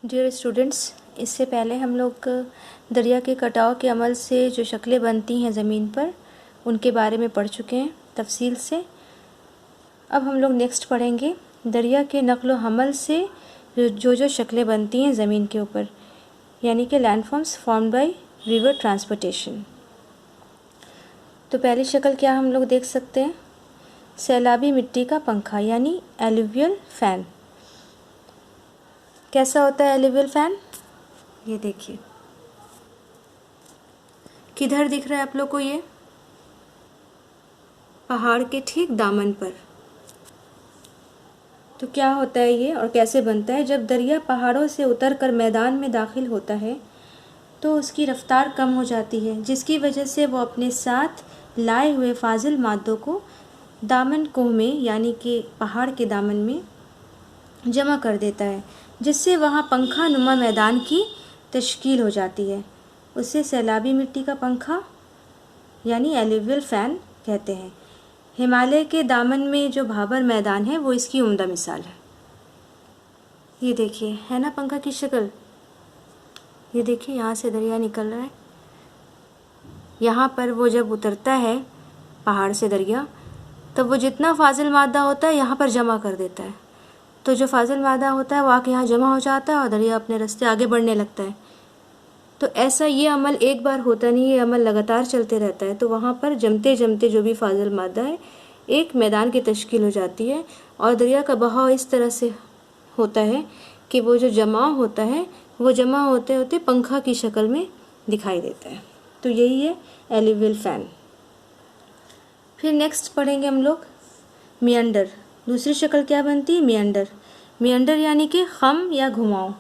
Dear students, इससे पहले हम लोग दरिया के कटाव के अमल से जो शक्लें बनती हैं ज़मीन पर, उनके बारे में पढ़ चुके हैं तफसील से। अब हम लोग नेक्स्ट पढ़ेंगे दरिया के नक़्ल व हमल से जो शक्लें बनती हैं ज़मीन के ऊपर, यानी कि landforms formed by river transportation. तो पहली शक्ल क्या हम लोग देख सकते हैं, सैलाबी मिट्टी का पंखा यानी एलुवियल फ़ैन। कैसा होता है एलुवियल फ़ैन, ये देखिए किधर दिख रहा है आप लोग को, ये पहाड़ के ठीक दामन पर। तो क्या होता है ये और कैसे बनता है, जब दरिया पहाड़ों से उतरकर मैदान में दाखिल होता है तो उसकी रफ्तार कम हो जाती है, जिसकी वजह से वो अपने साथ लाए हुए फाजिल मादों को दामन कोह में यानी कि पहाड़ के दामन में जमा कर देता है, जिससे वहाँ पंखा नुमा मैदान की तश्कील हो जाती है। उसे सैलाबी मिट्टी का पंखा यानी एलुवियल फ़ैन कहते हैं। हिमालय के दामन में जो भाबर मैदान है वो इसकी उम्दा मिसाल है। ये देखिए है ना पंखा की शक्ल, ये देखिए यहाँ से दरिया निकल रहा है। यहाँ पर वो जब उतरता है पहाड़ से दरिया, तब वो जितना फाजिल मादा होता है यहाँ पर जमा कर देता है। तो जो फाजिल मादा होता है वो आके यहाँ जमा हो जाता है और दरिया अपने रास्ते आगे बढ़ने लगता है। तो ऐसा ये अमल एक बार होता नहीं, ये अमल लगातार चलते रहता है। तो वहाँ पर जमते जमते जो भी फाजिल मादा है एक मैदान की तश्कील हो जाती है और दरिया का बहाव इस तरह से होता है कि वो जो जमाव होता है वो जमा होते होते पंखा की शक्ल में दिखाई देता है। तो यही है एलुवियल फ़ैन। फिर नेक्स्ट पढ़ेंगे हम लोग मियंडर। दूसरी शक्ल क्या बनती है, मियंडर। मियंडर यानी कि खम या घुमाव।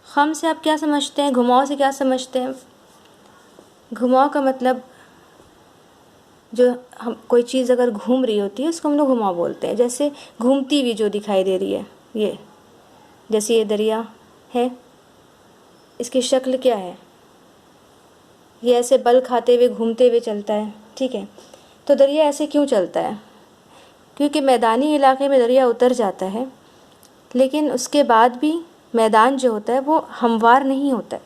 खम से आप क्या समझते हैं, घुमाव से क्या समझते हैं? घुमाव का मतलब जो हम कोई चीज़ अगर घूम रही होती है उसको हम लोग घुमाव बोलते हैं। जैसे घूमती हुई जो दिखाई दे रही है, ये जैसे ये दरिया है, इसकी शक्ल क्या है, ये ऐसे बल खाते हुए घूमते हुए चलता है, ठीक है। तो दरिया ऐसे क्यों चलता है, क्योंकि मैदानी इलाके में दरिया उतर जाता है, लेकिन उसके बाद भी मैदान जो होता है वो हमवार नहीं होता है,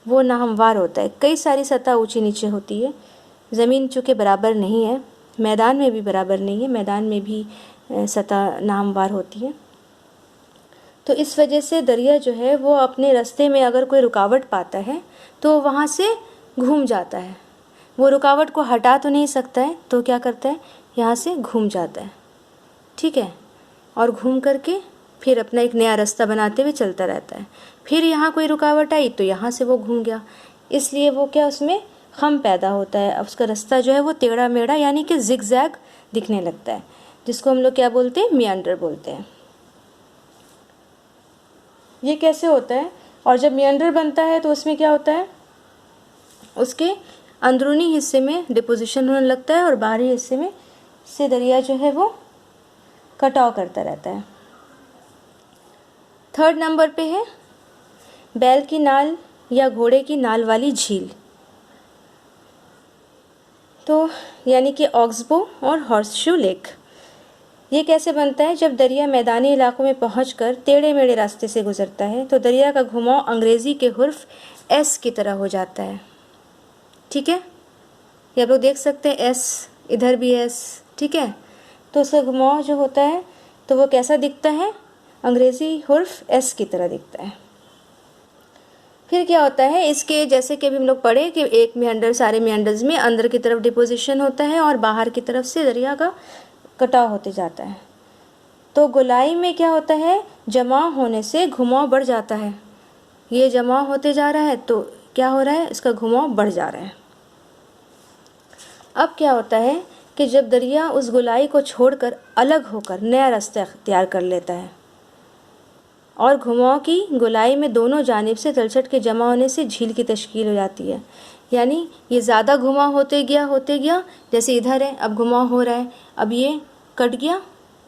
वो नाहमवार होता है। कई सारी सतह ऊंची नीचे होती है, ज़मीन चूँकि बराबर नहीं है, मैदान में भी बराबर नहीं है, मैदान में भी सतह नाहमवार होती है। तो इस वजह से दरिया जो है वो अपने रास्ते में अगर कोई रुकावट पाता है तो वहाँ से घूम जाता है। वो रुकावट को हटा तो नहीं सकता है, तो क्या करता है, यहाँ से घूम जाता है, ठीक है। और घूम करके फिर अपना एक नया रास्ता बनाते हुए चलता रहता है। फिर यहाँ कोई रुकावट आई तो यहाँ से वो घूम गया, इसलिए वो क्या, उसमें खम पैदा होता है। उसका रास्ता जो है वो टेढ़ा मेढ़ा यानी कि जिगजैग दिखने लगता है, जिसको हम लोग क्या बोलते हैं, मियंडर बोलते हैं। ये कैसे होता है, और जब मियंडर बनता है तो उसमें क्या होता है, उसके अंदरूनी हिस्से में डिपोजिशन होने लगता है और बाहरी हिस्से में से दरिया जो है वो कटाव करता रहता है। थर्ड नंबर पे है बैल की नाल या घोड़े की नाल वाली झील। तो यानी कि ऑक्सबो और हॉर्सशू लेक। ये कैसे बनता है, जब दरिया मैदानी इलाकों में पहुंचकर टेढ़े मेढ़े रास्ते से गुजरता है तो दरिया का घुमाव अंग्रेज़ी के हुर्फ एस की तरह हो जाता है, ठीक है। ये आप लोग देख सकते हैं, एस, इधर भी एस, ठीक है। तो उसका घुमाव जो होता है तो वो कैसा दिखता है, अंग्रेज़ी हुर्फ एस की तरह दिखता है। फिर क्या होता है, इसके जैसे कि अभी हम लोग पढ़े कि एक मियंडर, सारे मियंडर्स में अंदर की तरफ डिपोजिशन होता है और बाहर की तरफ से दरिया का कटाव होते जाता है। तो गोलाई में क्या होता है, जमा होने से घुमाव बढ़ जाता है। ये जमा होते जा रहा है तो क्या हो रहा है, इसका घुमाव बढ़ जा रहा है। अब क्या होता है कि जब दरिया उस गोलाई को छोड़कर अलग होकर नया रास्ता अख्तियार कर लेता है और घुमाव की गोलाई में दोनों जानिब से तलछट के जमा होने से झील की तश्कील हो जाती है। यानी ये ज़्यादा घुमाव होते गया, जैसे इधर है अब घुमाव हो रहा है, अब ये कट गया,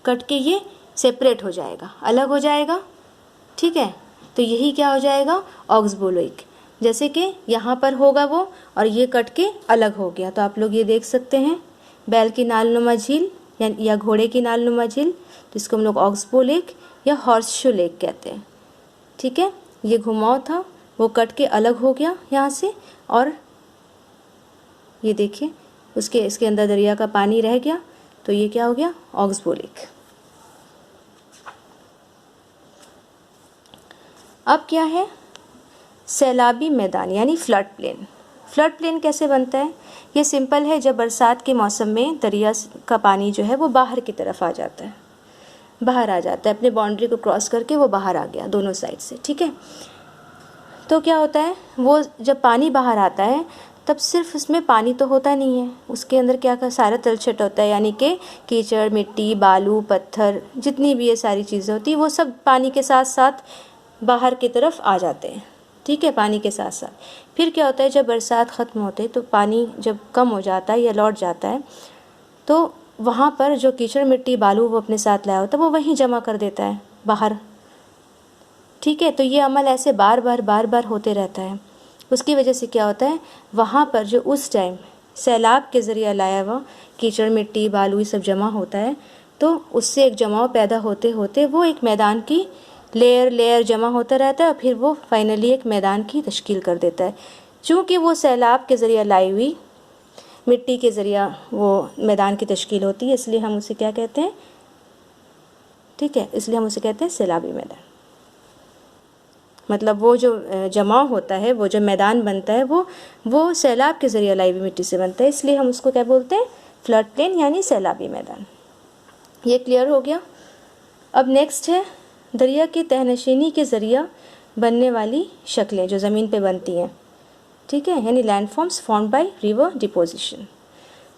कट के ये सेपरेट हो जाएगा, अलग हो जाएगा, ठीक है। तो यही क्या हो जाएगा, ऑक्सबो लेक। जैसे कि यहाँ पर होगा वो और ये कट के अलग हो गया। तो आप लोग ये देख सकते हैं बैल की नाल नुमा झील या घोड़े की नाल नुमा झील, जिसको हम लोग ऑक्सबो लेक या हॉर्सशू लेक कहते हैं। ठीक है, ये घुमाव था, वो कट के अलग हो गया यहाँ से, और ये देखिए इसके अंदर दरिया का पानी रह गया, तो ये क्या हो गया, ऑक्सबो लेक। अब क्या है, सैलाबी मैदान यानी फ्लड प्लेन। फ्लड प्लेन कैसे बनता है, ये सिंपल है, जब बरसात के मौसम में दरिया का पानी जो है वो बाहर की तरफ आ जाता है, बाहर आ जाता है, अपने बाउंड्री को क्रॉस करके वो बाहर आ गया दोनों साइड से। ठीक है, तो क्या होता है, वो जब पानी बाहर आता है तब सिर्फ उसमें पानी तो होता नहीं है, उसके अंदर क्या का सारा तलछट होता है, यानी कि कीचड़, मिट्टी, बालू, पत्थर, जितनी भी ये सारी चीज़ें होती है वो सब पानी के साथ साथ बाहर की तरफ आ जाते हैं। ठीक है, पानी के साथ साथ फिर क्या होता है, जब बरसात ख़त्म होते तो पानी जब कम हो जाता है या लौट जाता है, तो वहाँ पर जो कीचड़, मिट्टी, बालू वो अपने साथ लाया होता है वो वहीं जमा कर देता है बाहर। ठीक है, तो ये अमल ऐसे बार बार होते रहता है। उसकी वजह से क्या होता है, वहाँ पर जो उस टाइम सैलाब के ज़रिए लाया हुआ कीचड़, मिट्टी, बालू ये सब जमा होता है, तो उससे एक जमाव पैदा होते होते वो एक मैदान की लेयर जमा होता रहता है, और फिर वो फाइनली एक मैदान की तश्कील कर देता है। चूँकि वो सैलाब के ज़रिए लाई हुई मिट्टी के ज़रिए वो मैदान की तश्कील होती है, इसलिए हम उसे क्या कहते हैं, ठीक है, इसलिए हम उसे कहते हैं सैलाबी मैदान। मतलब वो जो जमाव होता है, वो जो मैदान बनता है वो सैलाब के ज़रिए लाई हुई मिट्टी से बनता है, इसलिए हम उसको क्या बोलते हैं, फ्लड प्लेन यानी सैलाबी मैदान। ये क्लियर हो गया। अब नेक्स्ट है दरिया की तहनशीनी के ज़रिए बनने वाली शक्लें जो ज़मीन पे बनती हैं। ठीक है, यानी landforms formed by river deposition.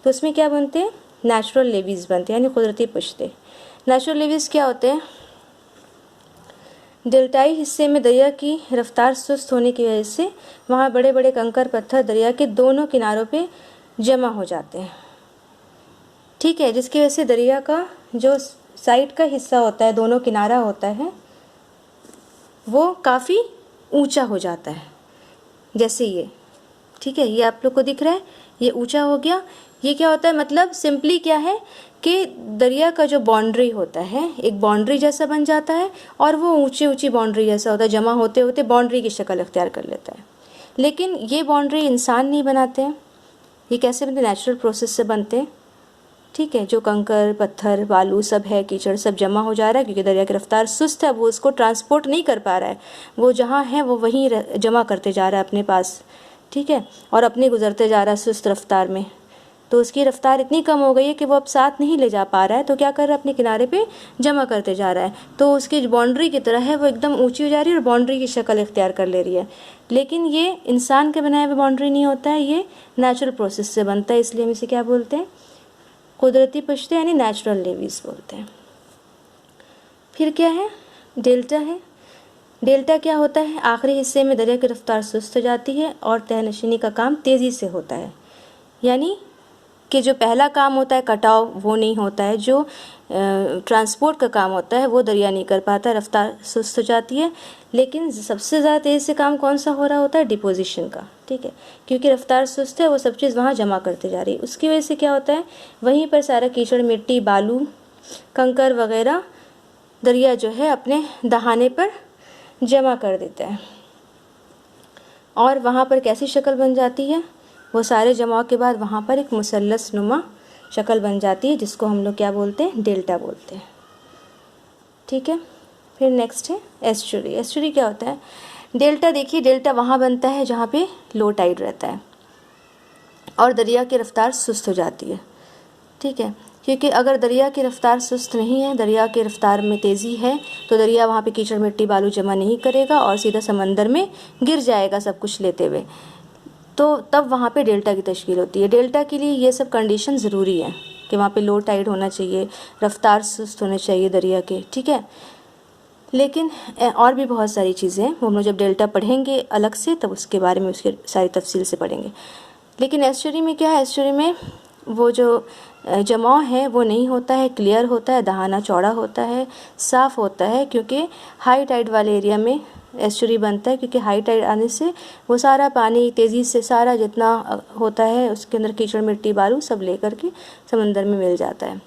तो उसमें क्या बनते हैं, नेचुरल लेवीज़ बनते हैं, यानी कुदरती पुश्ते। नेचुरल लेवीज़ क्या होते हैं, डेल्टाई हिस्से में दरिया की रफ्तार सुस्त होने की वजह से वहाँ बड़े बड़े कंकर पत्थर दरिया के दोनों किनारों पे जमा हो जाते हैं। ठीक है, जिसकी वजह से दरिया का जो साइड का हिस्सा होता है, दोनों किनारा होता है, वो काफ़ी ऊंचा हो जाता है, जैसे ये। ठीक है, ये आप लोग को दिख रहा है, ये ऊंचा हो गया। ये क्या होता है, मतलब सिंपली क्या है कि दरिया का जो बाउंड्री होता है एक बाउंड्री जैसा बन जाता है, और वो ऊंची बाउंड्री जैसा होता है, जमा होते होते बाउंड्री की शक्ल अख्तियार कर लेता है। लेकिन ये बाउंड्री इंसान नहीं बनाते हैं, ये कैसे बनते, नेचुरल प्रोसेस से बनते हैं। ठीक है, जो कंकर, पत्थर, बालू सब है, कीचड़ सब जमा हो जा रहा है, क्योंकि दरिया की रफ्तार सुस्त है, वो उसको ट्रांसपोर्ट नहीं कर पा रहा है, वो जहाँ है वो वहीं जमा करते जा रहा है अपने पास। ठीक है, और अपनी गुजरते जा रहा है सुस्त रफ्तार में, तो उसकी रफ्तार इतनी कम हो गई है कि वो अब साथ नहीं ले जा पा रहा है, तो क्या कर रहा है, अपने किनारे पे जमा करते जा रहा है, तो उसकी बाउंड्री की तरह है, वो एकदम ऊंची हो जा रही है और बाउंड्री की शक्ल इख्तियार कर ले रही है। लेकिन ये इंसान के बनाए हुए बाउंड्री नहीं होता है, ये नेचुरल प्रोसेस से बनता है, इसलिए हम इसे क्या बोलते हैं, कुदरती पुश्ते यानी नेचुरल लेवीज़ बोलते हैं। फिर क्या है, डेल्टा है। डेल्टा क्या होता है, आखिरी हिस्से में दरिया की रफ्तार सुस्त हो जाती है और तहनशीनी का काम तेज़ी से होता है, यानी कि जो पहला काम होता है कटाव वो नहीं होता है, जो ट्रांसपोर्ट का काम होता है वो दरिया नहीं कर पाता, रफ्तार सुस्त हो जाती है। लेकिन सबसे ज़्यादा तेज़ से काम कौन सा हो रहा होता है, डिपोजिशन का। ठीक है, क्योंकि रफ्तार सुस्त है, वो सब चीज़ वहाँ जमा करते जा रही है, उसकी वजह से क्या होता है, वहीं पर सारा कीचड़, मिट्टी, बालू, कंकर वगैरह दरिया जो है अपने दहाने पर जमा कर देता है, और वहाँ पर कैसी शक्ल बन जाती है, वो सारे जमाव के बाद वहाँ पर एक मुसल्लस नुमा शक्ल बन जाती है, जिसको हम लोग क्या बोलते हैं, डेल्टा बोलते हैं। ठीक है, फिर नेक्स्ट है एस्चुरी। एस्चुरी क्या होता है, डेल्टा देखिए, डेल्टा वहाँ बनता है जहाँ पे लो टाइड रहता है और दरिया की रफ्तार सुस्त हो जाती है। ठीक है, क्योंकि अगर दरिया की रफ्तार सुस्त नहीं है, दरिया की रफ्तार में तेज़ी है, तो दरिया वहाँ पे कीचड़, मिट्टी, बालू जमा नहीं करेगा और सीधा समंदर में गिर जाएगा सब कुछ लेते हुए, तो तब वहाँ पे डेल्टा की तश्कील होती है। डेल्टा के लिए ये सब कंडीशन ज़रूरी है कि वहाँ पे लो टाइड होना चाहिए, रफ्तार सुस्त होने चाहिए दरिया के। ठीक है, लेकिन और भी बहुत सारी चीज़ें हैं, वो हम लोग जब डेल्टा पढ़ेंगे अलग से तब उसके बारे में उसके सारी तफसील से पढ़ेंगे। लेकिन एस्चुरी में क्या है, एस्चुरी में वो जो जमाव है वो नहीं होता है, क्लियर होता है, दहाना चौड़ा होता है, साफ़ होता है, क्योंकि हाई टाइड वाले एरिया में एस्चुरी बनता है, क्योंकि हाई टाइड आने से वो सारा पानी तेज़ी से सारा जितना होता है उसके अंदर कीचड़, मिट्टी, बालू सब लेकर के समंदर में मिल जाता है।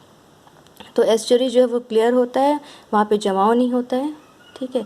तो एस्चुरी जो है वो क्लियर होता है, वहाँ पे जमाव नहीं होता है। ठीक है।